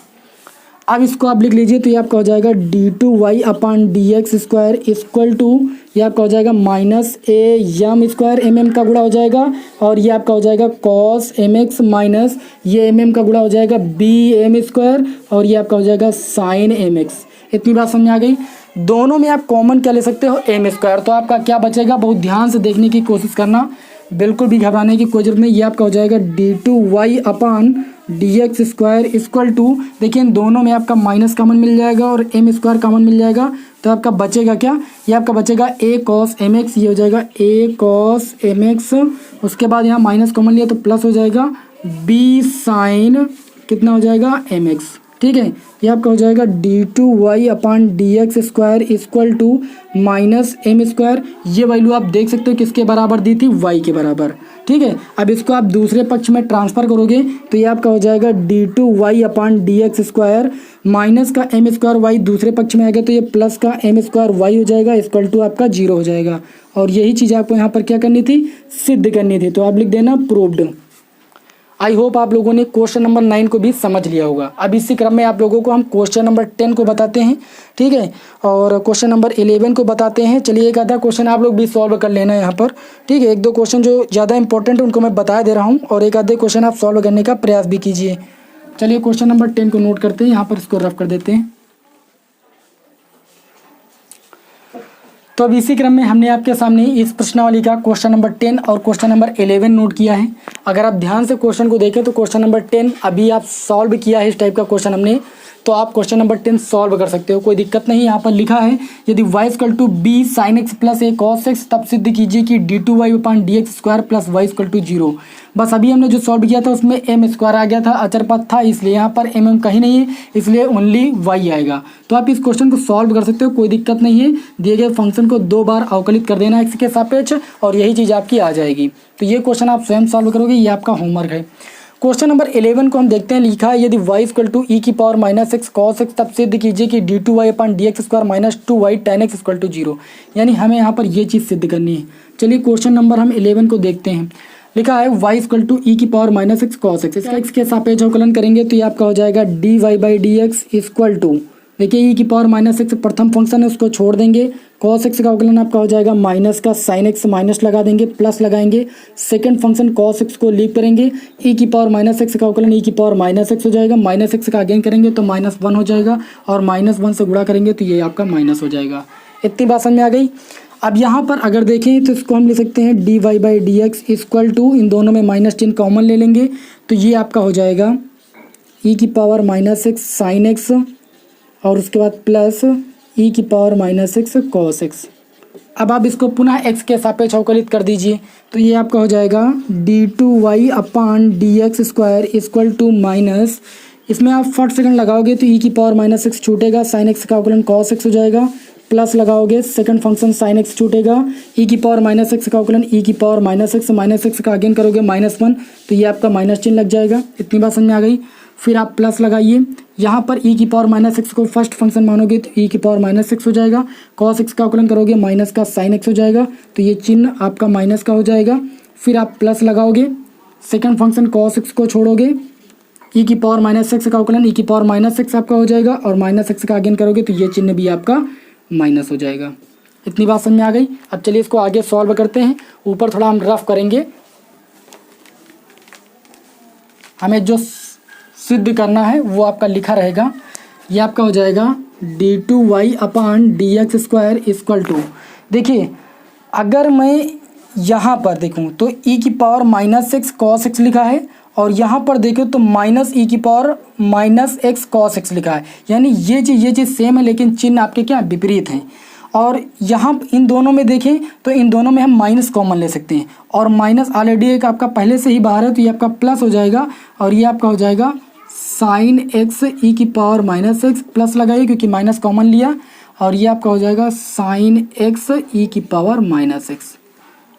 अब इसको आप लिख लीजिए तो ये आपका हो जाएगा d2y/dx² इक्वल टू, ये आपका हो जाएगा -am² mm का गुणा हो जाएगा, और ये आपका हो जाएगा cos mx माइनस ये mm का गुणा हो जाएगा bm², और ये आपका हो जाएगा sin mx। इतनी बात समझ आ गई। दोनों में आप कॉमन क्या ले सकते हो, m², तो आपका क्या बचेगा, बहुत ध्यान से देखने की कोशिश करना, बिल्कुल भी घबराने की कोई जरूरत नहीं। ये आपका हो जाएगा d2y/dx² इक्वल टू, देखिए इन दोनों में आपका माइनस कॉमन मिल जाएगा और m² कॉमन मिल जाएगा, तो आपका बचेगा क्या, ये आपका बचेगा a cos mx, ये हो जाएगा a cos mx, उसके बाद यहाँ माइनस कॉमन लिया तो प्लस हो जाएगा b sin कितना हो जाएगा mx। ठीक है, ये आपका हो जाएगा d2y/dx² इक्वल टू -m², ये वैल्यू आप देख सकते हो किसके बराबर दी थी, y के बराबर। ठीक है, अब इसको आप दूसरे पक्ष में ट्रांसफर करोगे तो ये आपका हो जाएगा d2y/dx² माइनस का m²y दूसरे पक्ष में आ गया तो ये प्लस का m²y हो जाएगा इक्वल टू आपका 0 हो जाएगा। और यही चीज़ आपको यहाँ पर क्या करनी थी, सिद्ध करनी थी, तो आप लिख देना प्रूव्ड। आई होप आप लोगों ने क्वेश्चन नंबर 9 को भी समझ लिया होगा। अब इसी क्रम में आप लोगों को हम क्वेश्चन नंबर 10 को बताते हैं, ठीक है, और क्वेश्चन नंबर 11 को बताते हैं। चलिए एक आधा क्वेश्चन आप लोग भी सॉल्व कर लेना यहाँ पर, ठीक है। एक दो क्वेश्चन जो ज़्यादा इंपॉर्टेंट है उनको मैं बता दे रहा हूँ और एक आधे क्वेश्चन आप सॉल्व करने का प्रयास भी कीजिए। चलिए क्वेश्चन नंबर 10 को नोट करते हैं, यहाँ पर इसको रफ कर देते हैं। तो अब इसी क्रम में हमने आपके सामने इस प्रश्नावली का क्वेश्चन नंबर 10 और क्वेश्चन नंबर 11 नोट किया है। अगर आप ध्यान से क्वेश्चन को देखें तो क्वेश्चन नंबर 10 अभी आप सॉल्व किया है, इस टाइप का क्वेश्चन हमने, तो आप क्वेश्चन नंबर 10 सॉल्व कर सकते हो, कोई दिक्कत नहीं। यहाँ पर लिखा है यदि y = b sin x plus a cos x तब सिद्ध कीजिए कि d2y/dx² प्लस y = 0। बस अभी हमने जो सॉल्व किया था उसमें m² आ गया था, अचर पद था, इसलिए यहाँ पर m कहीं नहीं है, इसलिए ओनली y आएगा। तो आप इस क्वेश्चन को सॉल्व कर सकते हो, कोई दिक्कत नहीं है। दिए गए फंक्शन को 2 बार अवकलित कर देना x के सापेक्ष और यही चीज़ आपकी आ जाएगी। तो ये क्वेश्चन आप स्वयं सॉल्व करोगे, ये आपका होमवर्क है। क्वेश्चन नंबर 11 को हम देखते हैं। लिखा है यदि y = e⁻⁻x cos x तब सिद्ध कीजिए कि d2y/dx² - 2y tan x = 0। यानी हमें यहाँ पर ये चीज़ सिद्ध करनी है। चलिए क्वेश्चन नंबर हम 11 को देखते हैं। लिखा है y = e⁻⁻x cos x, इसका x के सापेक्ष अवकलन करेंगे तो ये आपका हो जाएगा dy/dx = देखिए e⁻⁻x प्रथम फंक्शन है, उसको छोड़ देंगे। cos x का अवकलन आपका हो जाएगा माइनस का sin x माइनस लगा देंगे, प्लस लगाएंगे। सेकंड फंक्शन cos x को लीव करेंगे, e⁻⁻x का अवकलन e⁻⁻x हो जाएगा। माइनस x का अगेन करेंगे तो -1 हो जाएगा और -1 से गुणा करेंगे तो ये आपका माइनस हो जाएगा। इतनी बात समझ में आ गई। अब यहाँ पर अगर देखें तो इसको हम ले सकते हैं dy/dx = इन दोनों में माइनस चिन्ह कॉमन ले लेंगे तो ये आपका हो जाएगा e⁻⁻x sin x और उसके बाद प्लस e⁻⁻x cos x। अब आप इसको पुनः x के सापेक्ष अवकलित कर दीजिए तो ये आपका हो जाएगा d2y/dx² = माइनस, इसमें आप फट सेकंड लगाओगे तो e⁻⁻x छूटेगा, sin x का अवकलन cos x हो जाएगा, प्लस लगाओगे सेकंड फंक्शन sin x छूटेगा, e⁻⁻x का अवकलन e⁻⁻x माइनस x का अगेन करोगे -1 तो ये आपका माइनस चिन्ह लग जाएगा। इतनी बात समझ में आ गई। फिर आप प्लस लगाइए, यहाँ पर e⁻⁻x को फर्स्ट फंक्शन मानोगे तो e⁻⁻x हो जाएगा, cos x का अवकलन करोगे माइनस का sin x हो जाएगा तो ये चिन्ह आपका माइनस का हो जाएगा। फिर आप प्लस लगाओगे, सेकंड फंक्शन cos x को छोड़ोगे, e⁻⁻x का अवकलन e⁻⁻x आपका हो जाएगा और माइनस x का अगेन करोगे तो ये चिन्ह भी आपका माइनस हो जाएगा। इतनी बात समझ में आ गई। अब चलिए इसको आगे सॉल्व करते हैं। ऊपर थोड़ा हम रफ करेंगे, हमें जो सिद्ध करना है वो आपका लिखा रहेगा। ये आपका हो जाएगा d2y/dx² = देखिए अगर मैं यहाँ पर देखूँ तो e⁻⁻x cos x लिखा है और यहाँ पर देखो तो -e⁻⁻x cos x लिखा है, यानी ये चीज़ सेम है लेकिन चिन्ह आपके क्या विपरीत हैं। और यहाँ इन दोनों में देखें तो इन दोनों में हम माइनस कॉमन ले सकते हैं और माइनस ऑलरेडी एक आपका पहले से ही बाहर है तो ये आपका प्लस हो जाएगा और ये आपका हो जाएगा sin x e⁻⁻x प्लस लगाइए क्योंकि माइनस कॉमन लिया और ये आपका हो जाएगा sin x e⁻⁻x।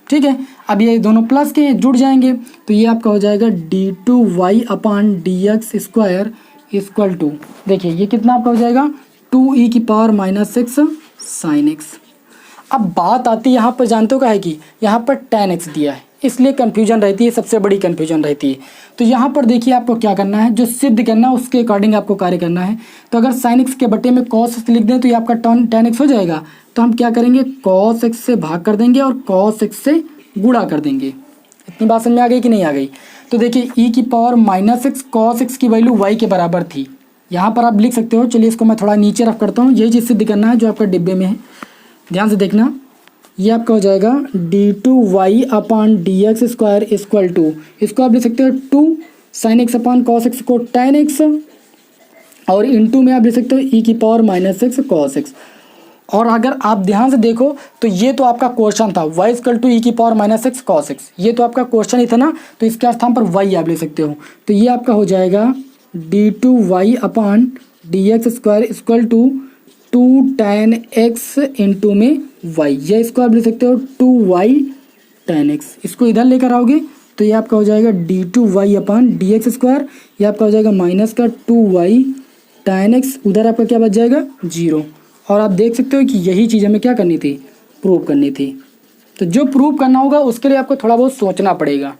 ठीक है, अब ये दोनों प्लस के जुड़ जाएंगे तो ये आपका हो जाएगा d2y/dx² = देखिए ये कितना आपका हो जाएगा 2e⁻⁻x sin x। अब बात आती है यहाँ पर, जानते हो क्या है कि यहाँ पर tan x दिया है इसलिए कन्फ्यूजन रहती है, सबसे बड़ी कन्फ्यूजन रहती है। तो यहाँ पर देखिए आपको क्या करना है, जो सिद्ध करना है उसके अकॉर्डिंग आपको कार्य करना है। तो अगर sin x के बटे में cos x लिख दें तो ये आपका tan x हो जाएगा। तो हम क्या करेंगे, cos x से भाग कर देंगे और cos x से गुणा कर देंगे। इतनी बात समझ में आ गई कि नहीं आ गई। तो देखिए e⁻⁻x cos x की वैल्यू y के बराबर थी, यहाँ पर आप लिख सकते हो। चलिए इसको मैं थोड़ा नीचे रफ करता हूँ, यही चीज़ सिद्ध करना है जो आपका डिब्बे में है, ध्यान से देखना। ये आपका हो जाएगा d2y/dx² = इसको आप लिख सकते हो 2 sin x cos x को tan x और इनटू में आप लिख सकते हो e⁻⁻x cos x। और अगर आप ध्यान से देखो तो ये तो आपका क्वेश्चन था y = e⁻⁻x cos x, ये तो आपका क्वेश्चन ही था ना, तो इसके स्थान पर y आप ले सकते हो। तो ये आपका हो जाएगा d2y/dx² = 2 tan x इंटू में y, या इसको आप ले सकते हो 2y tan x। इसको इधर लेकर आओगे तो ये आपका हो जाएगा d2y/dx², ये आपका हो जाएगा माइनस का 2y tan x, उधर आपका क्या बच जाएगा 0। और आप देख सकते हो कि यही चीज़ हमें क्या करनी थी, प्रूव करनी थी। तो जो प्रूव करना होगा उसके लिए आपको थोड़ा बहुत सोचना पड़ेगा।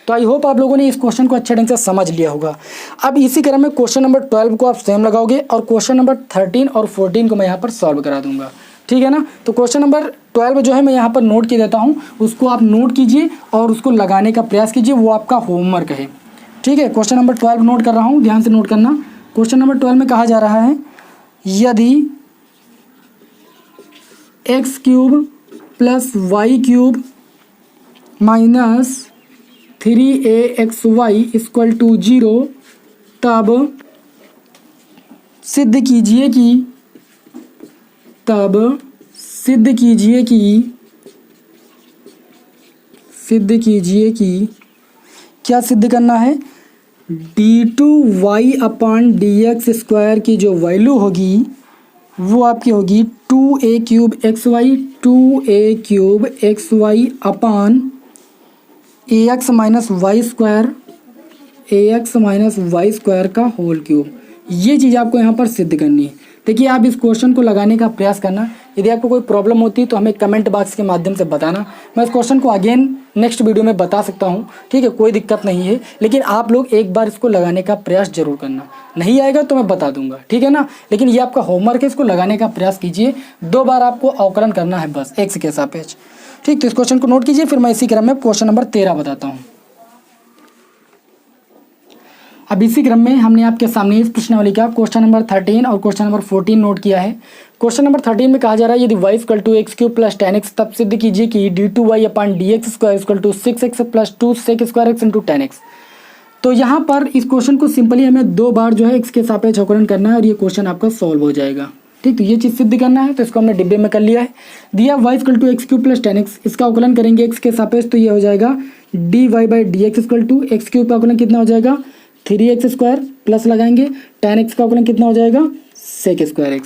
तो आई होप आप लोगों ने इस क्वेश्चन को अच्छे ढंग से समझ लिया होगा। अब इसी क्रम में क्वेश्चन नंबर 12 को आप सेम लगाओगे और क्वेश्चन नंबर 13 और 14 को मैं यहाँ पर सॉल्व करा दूंगा, ठीक है ना। तो क्वेश्चन नंबर 12 जो है मैं यहाँ पर नोट किया देता हूँ, उसको आप नोट कीजिए और उसको लगाने का प्रयास कीजिए, वो आपका होमवर्क है, ठीक है। क्वेश्चन नंबर 12 नोट कर रहा हूँ, ध्यान से नोट करना। क्वेश्चन नंबर 12 में कहा जा रहा है यदि x cube plus y cube minus 3aXy equal to 0 तब सिद्ध कीजिए कि क्या सिद्ध करना है, d2y अपान dx स्क्वायर की जो वैल्यू होगी वो आपकी होगी 2a क्यूब xy अपान ax माइनस वाई स्क्वायर का होल क्यूब। ये चीज़ आपको यहाँ पर सिद्ध करनी है। देखिए आप इस क्वेश्चन को लगाने का प्रयास करना, यदि आपको कोई प्रॉब्लम होती है तो हमें कमेंट बॉक्स के माध्यम से बताना, मैं इस क्वेश्चन को अगेन नेक्स्ट वीडियो में बता सकता हूँ, ठीक है, कोई दिक्कत नहीं है। लेकिन आप लोग एक बार इसको लगाने का प्रयास जरूर करना, नहीं आएगा तो मैं बता दूंगा, ठीक है ना। लेकिन ये आपका होमवर्क है, इसको लगाने का प्रयास कीजिए। 2 बार आपको अवकलन करना है बस एक्स के सापेक्ष, ठीक। तो इस क्वेश्चन को नोट कीजिए, फिर मैं इसी क्रम में क्वेश्चन नंबर 13 बताता हूँ। अब इसी क्रम में हमने आपके सामने इस प्रश्नावली का क्वेश्चन नंबर 13 और क्वेश्चन नंबर 14 नोट किया है। क्वेश्चन नंबर 13 में कहा जा रहा है यदि y equal to x cube plus 10x तब सिद्ध कीजिए कि d2y upon dx square equal to 6x plus 2 sec square x into 10x। तो यहाँ पर इस क्वेश्चन को सिंपली हमें 2 बार जो है x के सापेक्ष अवकलन करना है और ये क्वेश्चन आपका सॉल्व हो जाएगा, ठीक। तो ये चीज़ सिद्ध करना है, तो इसको हमने डिब्बे में कर लिया है। दिया y equal to x cube plus 10x, इसका अवकलन करेंगे x के सापेक्ष, तो ये हो जाएगा dy by dx equal to x cube का अवकलन कितना हो जाएगा 3x स्क्वायर प्लस लगाएंगे 10x का अवकलन कितना हो जाएगा sec स्क्वायर x।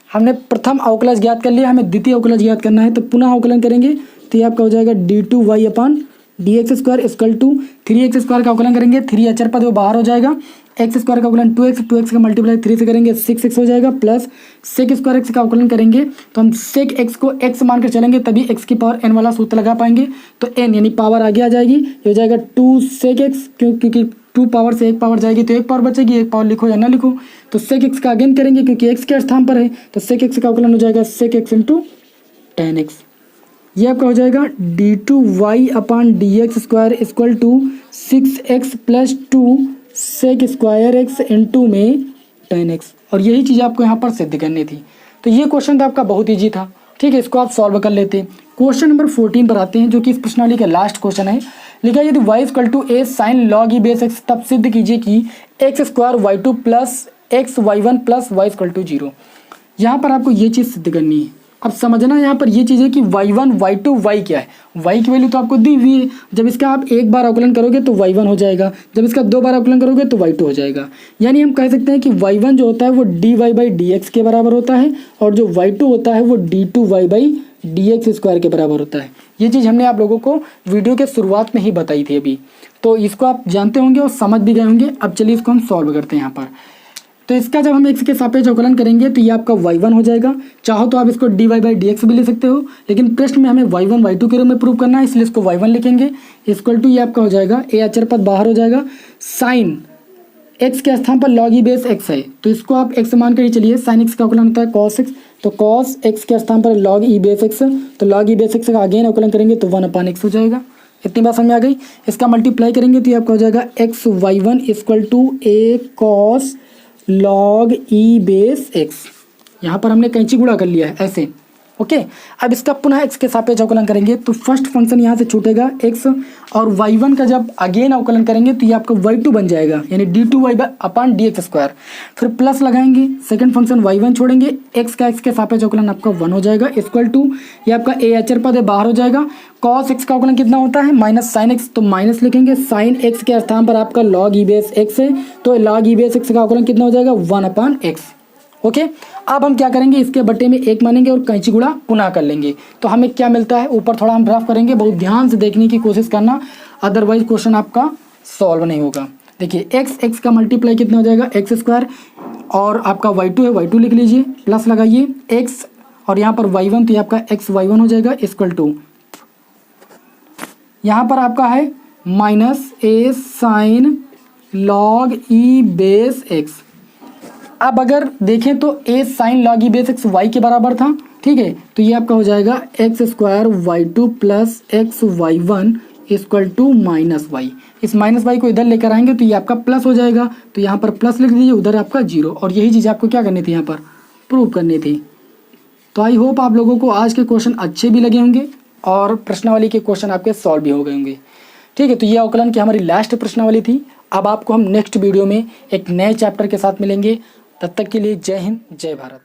हमने प्रथम अवकलज ज्ञात कर लिया, हमें द्वितीय अवकलज ज्ञात करना है, तो पुनः अवकलन करेंगे तो ये आपका हो जाएगा d2y upon dx square equal to 3x square का अवकलन करेंगे, 3 अचर पद वो बाहर हो जाएगा, x स्क्वायर का अवकलन 2x का मल्टीप्लाई 3 से करेंगे 6x हो जाएगा, प्लस sec स्क्वायर x का अवकलन करेंगे तो हम sec x को x मानकर चलेंगे तभी x की पावर n वाला सूत्र लगा पाएंगे, तो n यानी पावर आगे आ जाएगी, ये हो जाएगा 2 sec x, क्योंकि 2 पावर से 1 पावर जाएगी तो 1 पावर बचेगी, 1 पावर लिखो या ना लिखो, तो sec x का अगेन करेंगे क्योंकि x के स्थान पर है, तो sec x का अवकलन हो जाएगा sec x इंटू 10x। ये आपका हो जाएगा d2y upon dx square equal to 6x plus 2 sec square x into में 10x। और यही चीज़ आपको यहाँ पर सिद्ध करनी थी। तो ये क्वेश्चन तो आपका बहुत ईजी था, ठीक है, इसको आप सॉल्व कर लेते। क्वेश्चन नंबर 14 पर आते हैं जो कि इस प्रश्नावली का लास्ट क्वेश्चन है। लिखा है यदि y equal to a sine log e base x तब सिद्ध कीजिए कि x square y2 plus x y1 plus y equal to 0। यहाँ पर आपको ये चीज़ सिद्ध करनी है। अब समझना यहाँ पर ये चीज़ है कि y1 y2 y क्या है, y की वैल्यू तो आपको दी हुई है, जब इसका आप 1 बार अवकलन करोगे तो y1 हो जाएगा, जब इसका 2 बार अवकलन करोगे तो y2 हो जाएगा। यानी हम कह सकते हैं कि y1 जो होता है वो dy बाई dx के बराबर होता है और जो y2 होता है वो d2y बाई dx स्क्वायर के बराबर होता है। ये चीज़ हमने आप लोगों को वीडियो के शुरुआत में ही बताई थी अभी, तो इसको आप जानते होंगे और समझ भी गए होंगे। अब चलिए इसको हम सॉल्व करते हैं यहाँ पर। तो इसका जब हम x के सापेक्ष अवकलन करेंगे तो ये आपका y1 हो जाएगा। चाहो तो आप इसको dy बाई dx भी ले सकते हो, लेकिन प्रश्न में हमें y1 y2 के रूप में प्रूव करना है, इसलिए इसको y1 लिखेंगे इक्वल टू ये आपका हो जाएगा a अचर पद बाहर हो जाएगा, साइन x के स्थान पर log e बेस x है तो इसको आप x मान कर ही चलिए। साइन x का अवकलन होता है cos x, तो cos x के स्थान पर log e बेस x, तो log e बेस x का अगेन अवकलन करेंगे तो 1 अपान x हो जाएगा। इतनी बात समझ में आ गई। इसका मल्टीप्लाई करेंगे तो ये आपका हो जाएगा x y1 equal to a cos log e base x। यहाँ पर हमने कैंची गुणा कर लिया है ऐसे, ओके। अब इसका पुनः x के सापेक्ष अवकलन करेंगे तो फर्स्ट फंक्शन यहाँ से छूटेगा x, और y1 का जब अगेन अवकलन करेंगे तो ये आपका y2 बन जाएगा यानी d2y अपान dx स्क्वायर, फिर प्लस लगाएंगे, सेकंड फंक्शन y1 छोड़ेंगे, x का x के सापेक्ष अवकलन आपका 1 हो जाएगा इक्वल टू ये आपका a अचर पद है बाहर हो जाएगा, cos x का अवकलन कितना होता है माइनस साइन x, तो माइनस लिखेंगे, साइन x के स्थान पर आपका log e बेस x है तो log e बेस x का अवकलन कितना हो जाएगा 1 अपान x, ओके। अब हम क्या करेंगे, इसके बट्टे में 1 मानेंगे और कैंची गुणा पुनः कर लेंगे तो हमें क्या मिलता है ऊपर थोड़ा हम रफ करेंगे, बहुत ध्यान से देखने की कोशिश करना, अदरवाइज क्वेश्चन आपका सॉल्व नहीं होगा। देखिए x का मल्टीप्लाई कितना हो जाएगा एक्स स्क्वायर, और आपका y2 है y2 लिख लीजिए, प्लस लगाइए x और यहाँ पर y1 तो ये आपका x y1 हो जाएगा इक्वल टू यहाँ पर आपका है minus a sine log e base x. अब अगर देखें तो a sine log e base x y के बराबर था, ठीक है, तो ये आपका हो जाएगा x square y two plus x y one equal to minus y. इस माइनस वाई को इधर लेकर आएंगे तो ये आपका प्लस हो जाएगा, तो यहाँ पर प्लस लिख दीजिए, उधर आपका जीरो। और यही चीज़ आपको क्या करनी थी, यहाँ पर प्रूव करनी थी। तो आई होप आप लोगों को आज के क्वेश्चन अच्छे भी लगे होंगे और प्रश्नावली के क्वेश्चन आपके सॉल्व भी हो गए होंगे। ठीक है, तो ये अवकलन की हमारी लास्ट प्रश्नावली थी। अब आपको हम नेक्स्ट वीडियो में एक नए चैप्टर के साथ मिलेंगे। तब तक के लिए जय हिंद, जय भारत।